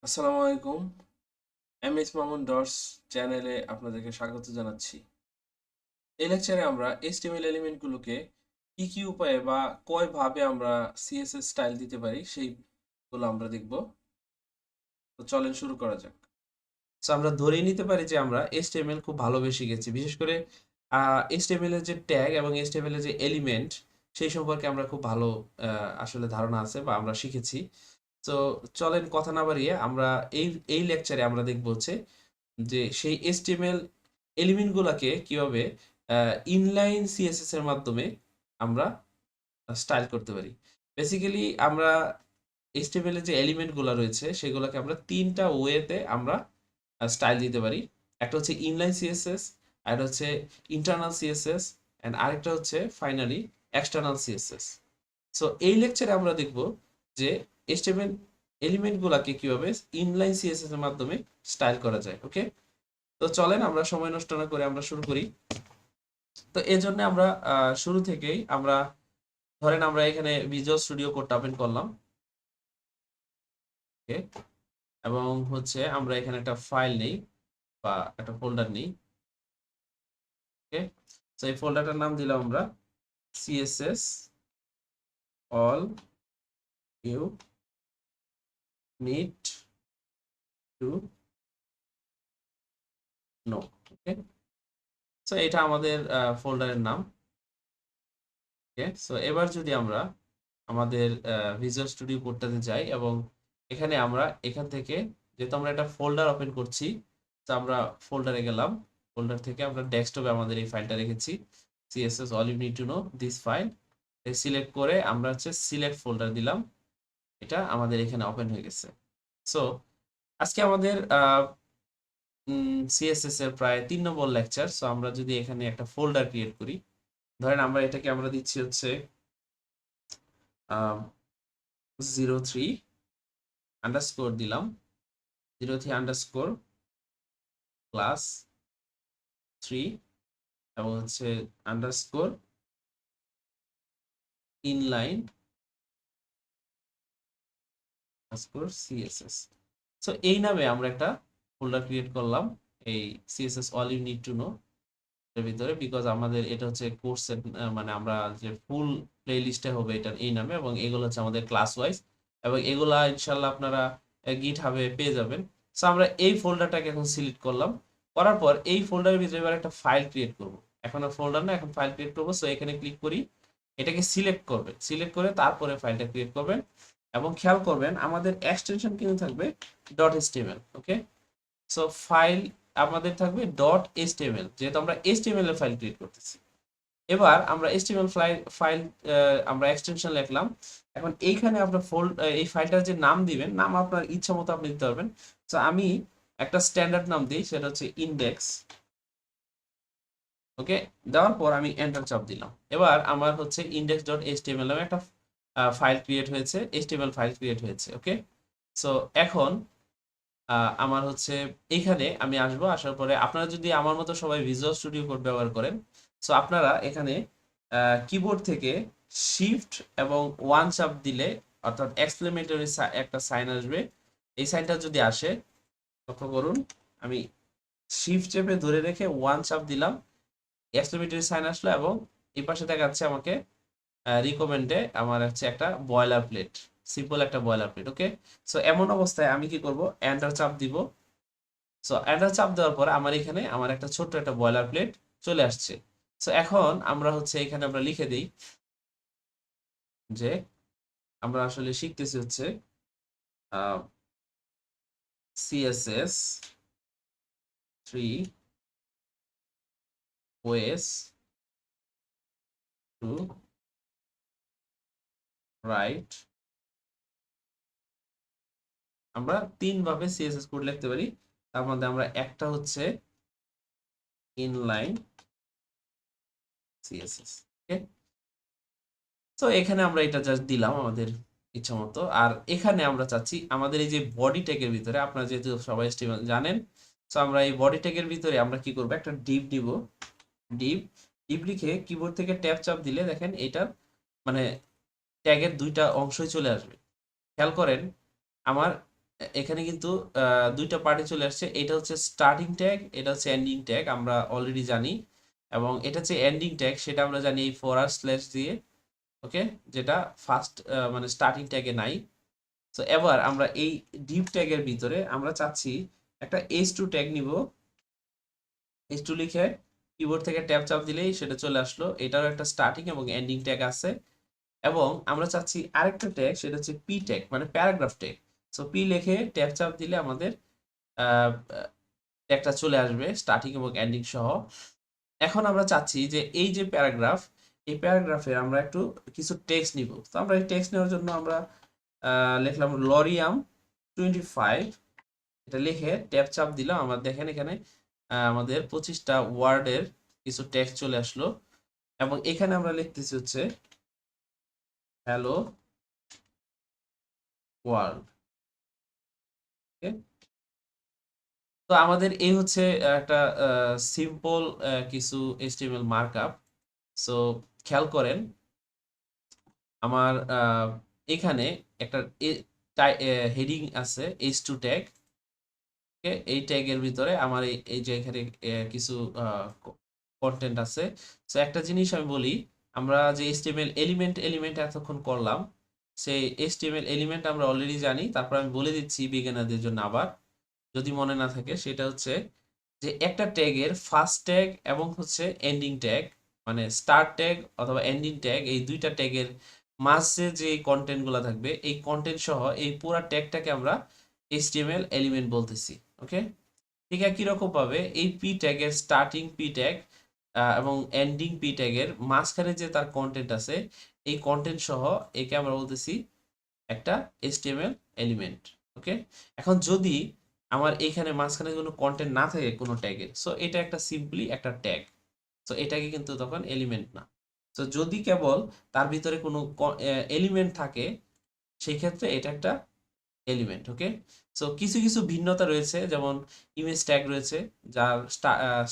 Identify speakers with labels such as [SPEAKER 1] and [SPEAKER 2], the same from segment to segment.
[SPEAKER 1] আসসালামু আলাইকুম। MS Mamun dots চ্যানেলে আপনাদেরকে স্বাগত জানাচ্ছি। এই লেকচারে আমরা HTML এলিমেন্টগুলোকে কি কি উপায়ে বা কয়ভাবে আমরা CSS স্টাইল দিতে পারি সেইগুলো আমরা দেখব। তো চলেন শুরু করা যাক। সো আমরা ধরেই নিতে পারি যে আমরা HTML খুব ভালোবেসে গেছি। বিশেষ করে HTML এর যে ট্যাগ এবং HTML এর যে এলিমেন্ট সেই সম্পর্কে আমরা খুব ভালো আসলে ধারণা আছে বা আমরা শিখেছি। তো চলেন কথা না বাড়িয়ে আমরা এই এই লেকচারে আমরা দেখব হচ্ছে যে সেই HTML এলিমেন্ট গুলাকে কিভাবে ইনলাইন CSS এর মাধ্যমে আমরা স্টাইল করতে পারি। বেসিক্যালি আমরা HTML এর যে এলিমেন্ট গুলা রয়েছে সেগুলোকে আমরা তিনটা ওয়েতে আমরা স্টাইল দিতে পারি। একটা হচ্ছে ইনলাইন সিএসএস, আরেকটা হচ্ছে ইন্টারনাল সিএসএস, এন্ড আরেকটা হচ্ছে ফাইনালি এক্সটার্নাল সিএসএস। সো এই লেকচারে আমরা দেখব যে HTML এলিমেন্ট গুলাকে কিভাবে ইনলাইন সিএসএস এর মাধ্যমে স্টাইল করা যায়। ওকে, তো চলেন আমরা সময় নষ্ট না করে আমরা শুরু করি। তো এই জন্য আমরা শুরু থেকেই আমরা ধরেন আমরা এখানে ভিজুয়াল স্টুডিও কোডটা ওপেন করলাম। ওকে, এবং হচ্ছে আমরা এখানে একটা ফাইল নেই বা একটা ফোল্ডার নেই। ওকে, তো এই ফোল্ডারটার নাম দিলাম আমরা CSS all you need to know। Okay, so এটা আমাদের ফোল্ডারের নাম। ওকে, সো এবার যদি আমরা আমাদের ভিজুয়াল স্টুডিও কোডটাতে যাই এবং এখানে আমরা এখান থেকে যেহেতু আমরা একটা ফোল্ডার ওপেন করছি, তো আমরা ফোল্ডারে গেলাম। ফোল্ডার থেকে আমরা ডেস্কটপে আমাদের এই ফাইলটা রেখেছি, CSS all you need to know this file। Select করে আমরা হচ্ছে সিলেক্ট ফোল্ডার দিলাম। এটা আমাদের এখানে ওপেন হয়ে গেছে। সো আজকে আমাদের CSS এর প্রায় 3 নম্বর লেকচার। সো আমরা যদি এখানে একটা ফোল্ডার ক্রিয়েট করি, ধরেন আমরা এটাকে আমরা দিচ্ছি হচ্ছে 03 আন্ডারস্কোর দিলাম, 03 আন্ডারস্কোর ক্লাস 3 এবং হচ্ছে underscore inline underscore CSS। So এই নামে আমরা একটা ফোল্ডার ক্রিয়েট করলাম এই CSS all you need to know এর ভিতরে, বিকজ আমাদের এটা হচ্ছে কোর্সের মানে আমরা যে ফুল প্লে লিস্টে হবে এটা এই নামে, এবং এগুলো হচ্ছে আমাদের ক্লাস ওয়াইজ এবং এগুলা ইনশাল্লাহ আপনারা গিট হাবে পেয়ে যাবেন। সো আমরা এই ফোল্ডারটাকে এখন সিলেক্ট করলাম, করার পর এই ফোল্ডারের ভিতরে এবার একটা ফাইল ক্রিয়েট করব। এখন আর ফোল্ডার না, এখন ফাইল ক্রিয়েট করবো। সো এখানে ক্লিক করি, এটাকে সিলেক্ট করবেন, সিলেক্ট করে তারপরে ফাইলটা ক্রিয়েট করবেন এবং খেয়াল করবেন আমাদের এক্সটেনশন কিন্তু থাকবে .html। ওকে, সো ফাইল আমাদের থাকবে .html, যেহেতু আমরা HTML এর ফাইল ক্রিয়েট করতেছি। এবার আমরা HTML ফাইল আমরা এক্সটেনশন লিখলাম। এখন এইখানে আপনার এই ফাইলটার যে নাম দিবেন, নাম আপনার ইচ্ছা মতো আপনি দিতে পারবেন। সো আমি একটা স্ট্যান্ডার্ড নাম দিই, সেটা হচ্ছে ইনডেক্স। ওকে, দেওয়ার পর আমি এন্টার চাপ দিলাম। এবার আমার হচ্ছে index.html নামে একটা ফাইল ক্রিয়েট হয়েছে, HTML ফাইল ক্রিয়েট হয়েছে। ওকে, সো এখন আমার হচ্ছে এইখানে আমি আসবো, আসার পরে আপনারা যদি আমার মতো সবাই ভিজুয়াল স্টুডিও কোড ব্যবহার করেন, সো আপনারা এখানে কিবোর্ড থেকে শিফট এবং ওয়ান চাপ দিলে অর্থাৎ এক্সক্লেমেটরি একটা সাইন আসবে। এই সাইনটা যদি আসে, লক্ষ্য করুন আমি শিফট চেপে ধরে রেখে ওয়ান চাপ দিলাম, এক্সক্লেমেটরি সাইন আসলো এবং এই পাশে দেখাচ্ছে আমাকে রিকমেন্ডে আমার হচ্ছে একটা বয়লার প্লেট, সিম্পল একটা বয়লার প্লেট। ওকে, সো এমন অবস্থায় আমি কি করব, এন্টার চাপ দিব। সো এন্টার চাপ দেওয়ার পর আমার এখানে আমার একটা ছোট্ট একটা বয়লার প্লেট চলে আসছে। সো এখন আমরা হচ্ছে এখানে আমরা লিখে দিই যে আমরা আসলে শিখতেছি হচ্ছে CSS 3 ways to write। আমরা তিন ভাবে CSS কোড লিখতে পারি, তার মধ্যে আমরা একটা হচ্ছে ইনলাইন CSS। ওকে, তো এখানে আমরা এটা জাস্ট দিলাম আমাদের ইচ্ছা মতো। আর এখানে আমরা চাচ্ছি আমাদের এই যে বডি ট্যাগের ভিতরে, আপনারা যেহেতু সবাই HTML জানেন, তো আমরা এই বডি ট্যাগের ভিতরে আমরা কি করব, একটা ডিভ দিব। ডিভ ডিভ লিখে কিবোর্ড থেকে ট্যাব চাপ দিলে দেখেন এটার মানে ট্যাগের দুইটা অংশই চলে আসবে। খেয়াল করেন আমার
[SPEAKER 2] এখানে কিন্তু দুইটা পার্টে চলে আসছে। এটা হচ্ছে স্টার্টিং ট্যাগ, এটা হচ্ছে এন্ডিং ট্যাগ, আমরা অলরেডি জানি। এবং এটা হচ্ছে এন্ডিং ট্যাগ, সেটা আমরা জানি এই ফরওয়ার্ড স্ল্যাশ দিয়ে। ওকে, যেটা ফার্স্ট মানে স্টার্টিং ট্যাগে নাই। তো এবার আমরা এই ডিপ ট্যাগের ভিতরে আমরা চাচ্ছি একটা h2 ট্যাগ নিব। h2 লিখে কিবোর্ড থেকে ট্যাব চাপ দিলেই সেটা চলে আসলো। এটারও একটা স্টার্টিং এবং এন্ডিং ট্যাগ আছে। এবং আমরা চাচ্ছি আরেকটা ট্যাগ, সেটা হচ্ছে পি ট্যাগ, মানে প্যারাগ্রাফ ট্যাগ। সো পি লিখে ট্যাব চাপ দিলে আমাদের ট্যাগটা চলে আসবে স্টার্টিং এবং এন্ডিং সহ। এখন আমরা চাচ্ছি যে এই যে প্যারাগ্রাফ, এই প্যারাগ্রাফে আমরা একটু কিছু টেক্সট নিব। তো আমরা এই টেক্সট নেওয়ার জন্য আমরা লিখলাম লরিয়াম 25। এটা লিখে ট্যাব চাপ দিলাম, আমরা দেখেন এখানে আমাদের 25টা ওয়ার্ডের কিছু টেক্সট চলে আসলো। এবং এখানে আমরা লিখতেছি হচ্ছে হ্যালো ওয়ার্ল্ড। তো আমাদের এই হচ্ছে একটা সিম্পল কিছু HTML মার্কআপ। সো খেয়াল করেন আমার এখানে একটা হেডিং আছে h2 ট্যাগ। এই ট্যাগের ভিতরে আমার এই যে এখানে কিছু কন্টেন্ট আছে। সো একটা জিনিস আমি বলি, আমরা যে HTML এলিমেন্ট এতক্ষণ করলাম, সেই HTML এলিমেন্ট আমরা অলরেডি জানি। তারপর আমি বলে দিচ্ছি বিগিনারদের জন্য আবার, যদি মনে না থাকে, সেটা হচ্ছে যে একটা ট্যাগের ফার্স্ট ট্যাগ এবং হচ্ছে এন্ডিং ট্যাগ, মানে স্টার্ট ট্যাগ অথবা এন্ডিং ট্যাগ, এই দুইটা ট্যাগের মাঝে যে কন্টেন্টগুলো থাকবে, এই কন্টেন্ট সহ এই পুরো ট্যাগটাকে আমরা HTML এলিমেন্ট বলতেছি। ওকে, ঠিক একই রকম ভাবে এই পি ট্যাগের স্টার্টিং পি ট্যাগ এবং এন্ডিং পি ট্যাগের মাঝখানে যে তার কন্টেন্ট আছে, এই কন্টেন্ট সহ একে আমরা বলতেছি একটা HTML এলিমেন্ট। ওকে, এখন যদি আমার এইখানে মাঝখানে কোনো কন্টেন্ট না থাকে কোনো ট্যাগের, সো এটা একটা সিম্পলি একটা ট্যাগ। সো এটাকে কিন্তু তখন এলিমেন্ট না। তো যদি কেবল তার ভিতরে কোনো এলিমেন্ট থাকে, সেই ক্ষেত্রে এটা একটা এলিমেন্ট। ওকে, সো কিছু কিছু ভিন্নতা রয়েছে, যেমন ইমেজ ট্যাগ রয়েছে যার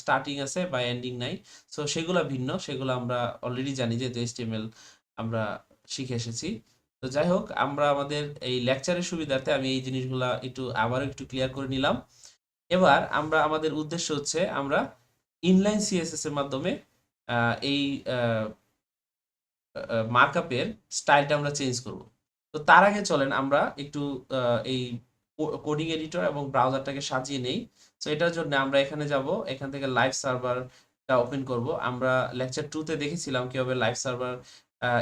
[SPEAKER 2] স্টার্টিং আছে বা এন্ডিং নাই। সো সেগুলো ভিন্ন, সেগুলো আমরা অলরেডি জানি, যেহেতু HTML আমরা শিখে এসেছি। তো যাই হোক, আমরা আমাদের এই লেকচারের সুবিধার্থে আমি এই জিনিসগুলা আবারও একটু ক্লিয়ার করে নিলাম। এবার আমরা আমাদের উদ্দেশ্য হচ্ছে আমরা ইনলাইন সিএসএস এর মাধ্যমে এই মার্কআপের স্টাইলটা আমরা চেঞ্জ করব। তো তার আগে চলেন আমরা একটু এই কোডিং এডিটর এবং ব্রাউজারটাকে সাজিয়ে নেই। তো এটার জন্য আমরা এখানে যাব, এখান থেকে লাইভ সার্ভারটা ওপেন করব। আমরা লেকচার 2 তে দেখেছিলাম কিভাবে লাইভ সার্ভার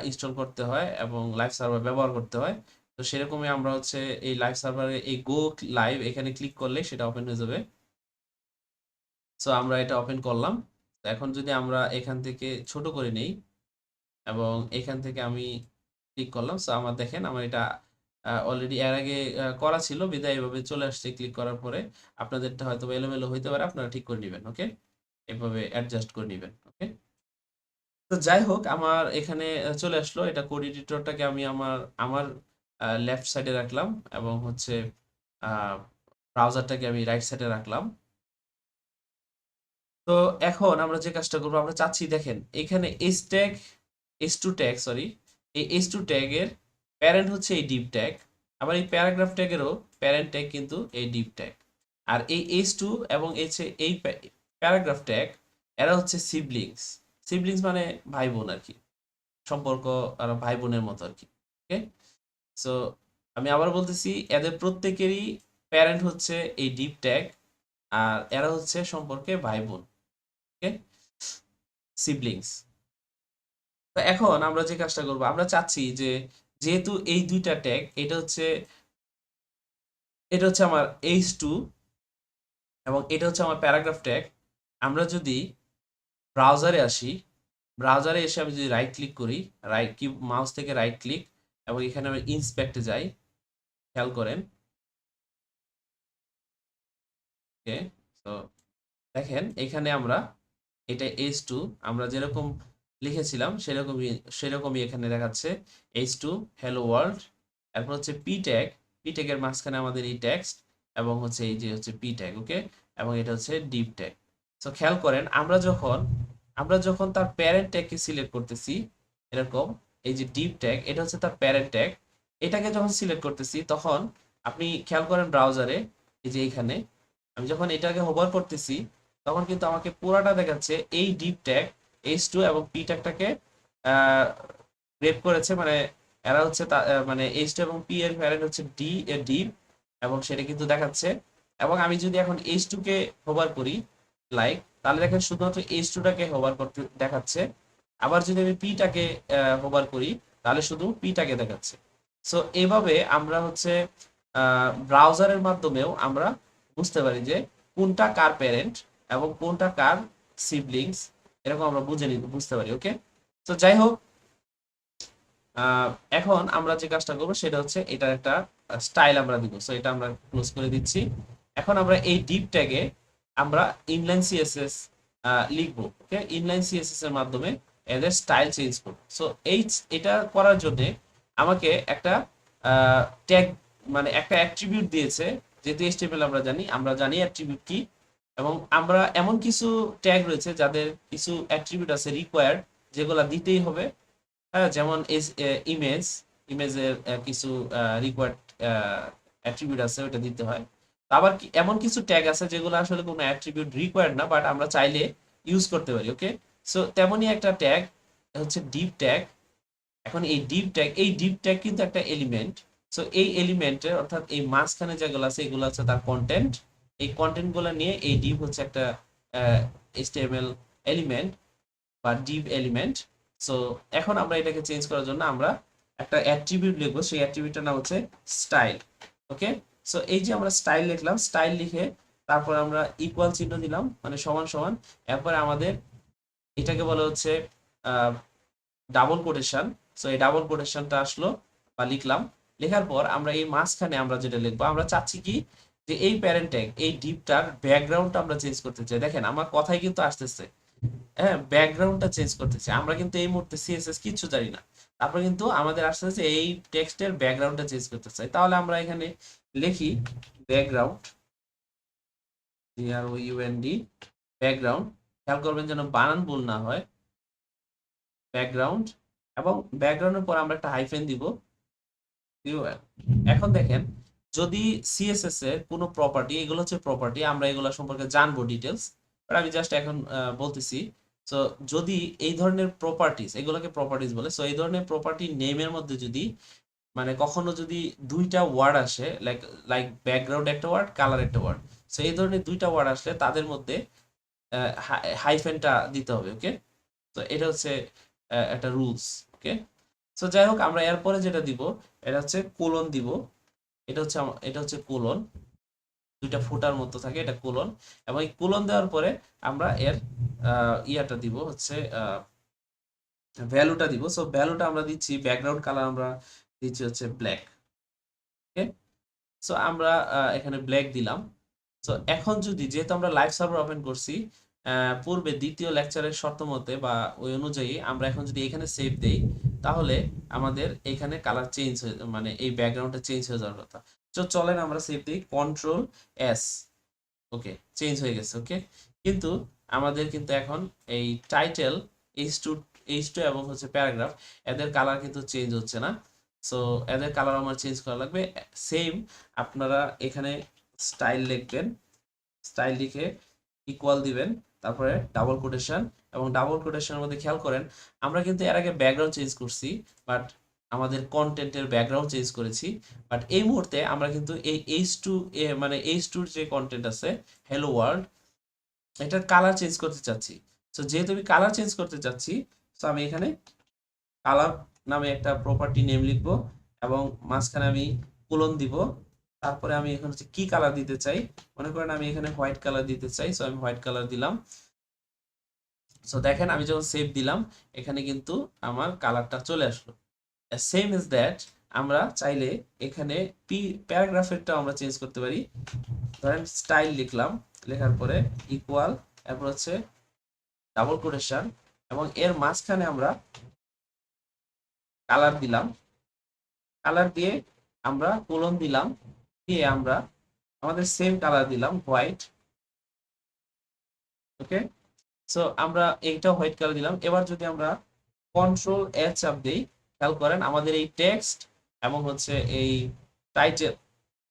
[SPEAKER 2] ইনস্টল করতে হয় এবং লাইভ সার্ভার ব্যবহার করতে হয়। তো সেরকমই আমরা হচ্ছে এই লাইভ সার্ভারে এই গো লাইভ এখানে ক্লিক করলে সেটা ওপেন হয়ে যাবে। সো আমরা এটা ওপেন করলাম। তো এখন যদি আমরা এখান থেকে ছোট করে নেই এবং এখান থেকে আমি ক্লিক করলাম, সো আমার দেখেন আমার এটা অলরেডি এর আগে করা ছিল, বিধায় এভাবে চলে আসছে। ক্লিক করার পরে আপনাদেরটা হয়তো বা এলোমেলো হইতে পারে, আপনারা ঠিক করে নেবেন। ওকে, এভাবে অ্যাডজাস্ট করে নেবেন। ওকে, তো যাই হোক, আমার এখানে চলে আসলো। এটা কোড এডিটরটাকে আমি আমার আমার লেফট সাইডে রাখলাম এবং হচ্ছে ব্রাউজারটাকে আমি রাইট সাইডে রাখলাম। তো এখন আমরা যে কাজটা করবো, আমরা চাচ্ছি দেখেন এখানে S2 ট্যাগ, সরি, এই S2 ট্যাগের প্যারেন্ট হচ্ছে এই ডিপ ট্যাগ। আবার এই প্যারাগ্রাফ ট্যাগেরও প্যারেন্ট ট্যাগ কিন্তু এই ডিপ ট্যাগ। আর এই S2 এবং এই প্যারাগ্রাফ ট্যাগ, এরা হচ্ছে সিবলিংস। সিবলিংস মানে ভাই বোন আর কি, সম্পর্ক আর ভাই বোনের মতো আর কি। ওকে, সো আমি আবার বলতেছি, এদের প্রত্যেকেরই প্যারেন্ট হচ্ছে এই ডিপ ট্যাগ, আর এরা হচ্ছে সম্পর্কে ভাই বোন। ওকে, সিবলিংস। তো এখন আমরা যে কাজটা করব, আমরা চাচ্ছি যে যেহেতু এই দুইটা ট্যাগ, এটা হচ্ছে আমার H2 এবং এটা হচ্ছে আমার প্যারাগ্রাফ ট্যাগ। আমরা যদি ব্রাউজারে আসি, ব্রাউজারে এসে আমি যদি রাইট ক্লিক করি, রাইট কি মাউস থেকে রাইট ক্লিক এবং এখানে আমি ইন্সপেক্টে যাই, খেয়াল করেন। ওকে, তো দেখেন এখানে আমরা এটা H2 আমরা যেরকম লিখেছিলাম সেরকমই এখানে দেখাচ্ছে H2 হ্যালো ওয়ার্ল্ড। তারপর হচ্ছে পি ট্যাগ, পি ট্যাগের মাঝখানে আমাদের এই টেক্সট এবং হচ্ছে এই যে হচ্ছে পি ট্যাগ। ওকে, এবং এটা হচ্ছে ডিপ ট্যাগ। সো খেয়াল করেন, আমরা যখন তার প্যারেন্ট ট্যাগকে সিলেক্ট করতেছি, এরকম এই যে ডিপ ট্যাগ, এটা হচ্ছে তার প্যারেন্ট ট্যাগ, এটাকে যখন সিলেক্ট করতেছি তখন আপনি খেয়াল করেন ব্রাউজারে, এই যে এখানে আমি যখন এটাকে হোভার করতেছি তখন কিন্তু আমাকে পুরাটা দেখাচ্ছে এই ডিপ ট্যাগ H2 এবং P ট্যাগটাকে রেপ করেছে, মানে এরা হচ্ছে মানে H2 এবং P এর প্যারেন্ট হচ্ছে D এর ডিপ, এবং সেটা কিন্তু দেখাচ্ছে। এবং আমি যদি এখন H2 কে হোভার করি লাইক, তাহলে দেখেন শুধুমাত্র H2 টাকে হোভার করতে দেখাচ্ছে। আবার যদি আমি P টাকে হোভার করি তাহলে শুধু P টাকে দেখাচ্ছে। সো এইভাবে আমরা হচ্ছে ব্রাউজারের মাধ্যমেও আমরা বুঝতে পারি যে কোনটা কার প্যারেন্ট এবং কোনটা কার সিবলিংস, এরকম আমরা বুঝতে পারি। ওকে, তো যাই হোক, এখন আমরা যে কাজটা করবো সেটা হচ্ছে এটার একটা স্টাইল আমরা দিব। সো এটা আমরা ক্লোজ করে দিচ্ছি। এখন আমরা এই ডিপ ট্যাগে আমরা ইনলাইন সিএসএস লিখবো। ওকে, ইনলাইন সিএসএস এর মাধ্যমে এদের স্টাইল চেঞ্জ করব। সো এটা করার জন্য আমাকে একটা ট্যাগ, মানে একটা অ্যাট্রিবিউট দিয়েছে। যেহেতু এইচটিএমএল আমরা জানি অ্যাট্রিবিউট কি, এবং আমরা এমন কিছু ট্যাগ রয়েছে যাদের কিছু অ্যাট্রিবিউট আছে রিকোয়ার্ড, যেগুলা দিতেই হবে। হ্যাঁ, যেমন ইমেজের কিছু রিকোয়ার্ড অ্যাট্রিবিউট আছে, ওটা দিতে হয়। তো আবার এমন কিছু ট্যাগ আছে যেগুলো আসলে কোনো অ্যাট্রিবিউট রিকোয়ার্ড না, বাট আমরা চাইলে ইউজ করতে পারি। ওকে, সো তেমনই একটা ট্যাগ হচ্ছে ডিপ ট্যাগ। এখন এই ডিপ ট্যাগ কিন্তু একটা এলিমেন্ট। সো এই এলিমেন্টের অর্থাৎ এই মাঝখানে যেগুলো আছে এগুলো হচ্ছে তার কন্টেন্ট। এই কন্টেন্ট গুলো নিয়ে এই ডিপ হচ্ছে একটা এইচটিএমএল এলিমেন্ট বা ডিপ এলিমেন্ট। সো এখন আমরা এটাকে চেঞ্জ করার জন্য আমরা একটা অ্যাট্রিবিউট লিখবো, সেই অ্যাট্রিবিউটটার নাম হচ্ছে স্টাইল। ওকে, সো এই যে আমরা স্টাইল লিখলাম, স্টাইল লিখে তারপর আমরা ইকুয়াল চিহ্ন দিলাম, মানে সমান সমান। এরপরে আমাদের এটাকে বলা হচ্ছে ডাবল কোটেশন। সো এই ডাবল কোটেশনটা আসলো বা লিখলাম। লেখার পর আমরা এই মাঝখানে আমরা যেটা লিখবো, আমরা চাচ্ছি কি যে এই প্যারেন্ট ট্যাগ এই ডিপটার ব্যাকগ্রাউন্ডটা আমরা চেঞ্জ করতে চাই। দেখেন আমার কথাই কিন্তু আসতেছে, হ্যাঁ, ব্যাকগ্রাউন্ডটা চেঞ্জ করতে চাই। আমরা কিন্তু এই মুহূর্তে সিএসএস কিছু জানি না, তারপর কিন্তু আমাদের আসতেছে এই টেক্সটের ব্যাকগ্রাউন্ডটা চেঞ্জ করতে চাই। তাহলে আমরা এখানে লিখি ব্যাকগ্রাউন্ড, BROUND, ব্যাকগ্রাউন্ড। খেয়াল করবেন যেন বানান ভুল না হয়, ব্যাকগ্রাউন্ড। এবং ব্যাকগ্রাউন্ডের পর আমরা একটা হাইফেন দিব। এখন দেখেন, যদি সিএসএস এর কোনো প্রপার্টি, এগুলো হচ্ছে প্রপার্টি, আমরা এগুলো সম্পর্কে জানবো ডিটেলস, বাট আমি জাস্ট এখন বলতেছি। সো যদি এই ধরনের প্রপার্টিজ, এগুলোকে প্রপার্টিজ বলে, সো এই ধরনের প্রপার্টি নেমের মধ্যে যদি মানে কখনো যদি দুইটা ওয়ার্ড আসে, লাইক লাইক ব্যাকগ্রাউন্ড একটা ওয়ার্ড, কালার একটা ওয়ার্ড, সো এই ধরনের দুইটা ওয়ার্ড আসলে তাদের মধ্যে হাইফেনটা দিতে হবে। ওকে, তো এটা হচ্ছে একটা রুলস। ওকে, সো যাই হোক, আমরা এরপরে যেটা দিব এটা হচ্ছে কোলন দিব। এটা হচ্ছে কোলন, দুইটা ফুটার মতো থাকে, এটা কোলন। এবং এই কোলন দেওয়ার পরে আমরা এর ইয়াটা দিব হচ্ছে ভ্যালুটা দিব। সো ভ্যালুটা আমরা দিচ্ছি, ব্যাকগ্রাউন্ড কালার আমরা দিচ্ছি হচ্ছে ব্ল্যাক। ওকে, সো আমরা এখানে ব্ল্যাক দিলাম। সো এখন যদি, যেহেতু আমরা লাইভ সার্ভার ওপেন করছি পূর্বে দ্বিতীয় লেকচারের শর্ত মতে বা ওই অনুযায়ী, আমরা এখন যদি এখানে সেভ দেই তাহলে আমাদের এখানে কালার চেঞ্জ হয়ে, মানে এই ব্যাকগ্রাউন্ডটা চেঞ্জ হয়ে যাওয়ার কথা। তো চলেন আমরা সেভ দিই, Ctrl+S। ওকে, চেঞ্জ হয়ে গেছে। ওকে, কিন্তু আমাদের কিন্তু এখন এই টাইটেল H2 এবং হচ্ছে প্যারাগ্রাফ, এদের কালার কিন্তু চেঞ্জ হচ্ছে না। সো এদের কালার আমার চেঞ্জ করা লাগবে। সেম আপনারা এখানে স্টাইল লিখবেন, স্টাইল লিখে ইকুয়াল দিবেন, তারপরে ডাবল কোটেশন। এবং ডাবল কোটেশনের মধ্যে খেয়াল করেন আমরা কিন্তু এর আগে ব্যাকগ্রাউন্ড চেঞ্জ করছি, বাট আমাদের কন্টেন্টের ব্যাকগ্রাউন্ড চেঞ্জ করেছি। বাট এই মুহূর্তে আমরা কিন্তু এই H2 মানে H2 যে কন্টেন্ট আছে হ্যালো ওয়ার্ল্ড, এটার কালার চেঞ্জ করতে চাচ্ছি। সো যেহেতু আমি কালার চেঞ্জ করতে চাচ্ছি, সো আমি এখানে কালার নামে একটা প্রপার্টি নেম লিখবো এবং মাঝখানে আমি কোলন দিব। তারপরে আমি এখানে হচ্ছে কি কালার দিতে চাই, মনে করেন আমি এখানে হোয়াইট কালার দিতে চাই, সো আমি হোয়াইট কালার দিলাম। সো দেখেন আমি যখন সেভ দিলাম এখানে কিন্তু আমার কালারটা চলে আসলো। সেম ইজ দ্যাট, আমরা চাইলে এখানে প্যারাগ্রাফেরটা আমরা চেঞ্জ করতে পারি। ধরেন স্টাইল লিখলাম, লেখার পরে ইকুয়াল, এরপর হচ্ছে ডাবল কোটেশন, এবং এর মাঝখানে আমরা কালার দিলাম। কালার দিয়ে আমরা কোলন দিলাম, দিয়ে আমরা আমাদের সেম কালার দিলাম হোয়াইট। ওকে, সো আমরা এইটা হোয়াইট কালার দিলাম। এবার যদি আমরা Ctrl+H চাপ দিই, খেয়াল করেন আমাদের এই টেক্সট এবং হচ্ছে এই টাইটেল,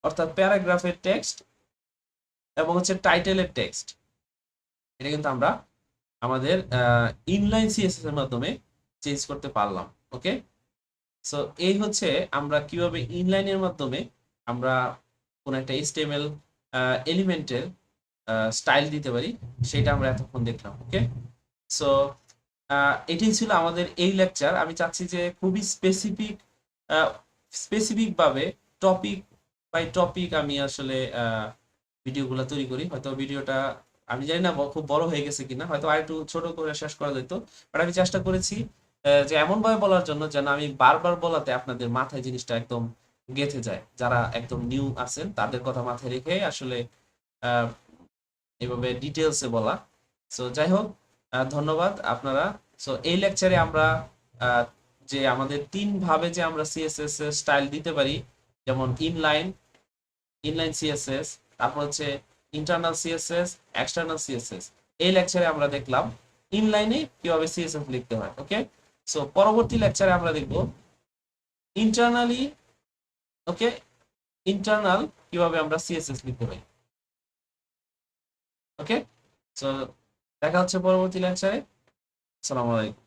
[SPEAKER 2] অর্থাৎ প্যারাগ্রাফের টেক্সট এবং হচ্ছে টাইটেলের টেক্সট, এটা কিন্তু আমরা আমাদের ইনলাইন সিএসএস এর মাধ্যমে চেঞ্জ করতে পারলাম। ওকে, সো এই হচ্ছে আমরা কিভাবে ইনলাইনের মাধ্যমে আমরা কোন একটা এইচটিএমএল এলিমেন্টের স্টাইল দিতে পারি, সেটা আমরা এতক্ষণ দেখলাম। ওকে, সো এটাই ছিল আমাদের এই লেকচার। আমি চাচ্ছি যে খুবই স্পেসিফিক ভাবে টপিক বাই টপিক আমি আসলে ভিডিওগুলো তৈরি করি। হয়তো ভিডিওটা আমি জানি না খুব বড় হয়ে গেছে কিনা, হয়তো আর একটু ছোট করে শেষ করা যেত, বাট আমি চেষ্টা করেছি যে এমন ভাবে বলার জন্য যেন আমি বারবার বলাতে আপনাদের মাথায় জিনিসটা একদম গেঁথে যায়। যারা একদম নিউ আছেন তাদের কথা মাথায় রেখে আসলে আহ, এভাবে ডিটেলসে বলা। সো যাই হোক, ধন্যবাদ আপনারা। সো এই লেকচারে আমরা আহ, যে আমাদের তিন ভাবে যে আমরা সিএসএস এর স্টাইল দিতে পারি, যেমন ইনলাইন সিএসএস, তারপর হচ্ছে ইন্টারনাল সিএসএস, এক্সটার্নাল সিএসএস, এই লেকচারে আমরা দেখলাম ইনলাইনে কিভাবে সিএসএস লিখতে হয়। ওকে, সো পরবর্তী লেকচারে আমরা দেখব ইন্টারনালি, ওকে, ইন্টারনাল কিভাবে আমরা সিএসএস লিখতে পারি। ওকে, সো দেখা হচ্ছে পরবর্তী লেকচারে। আসসালামু আলাইকুম।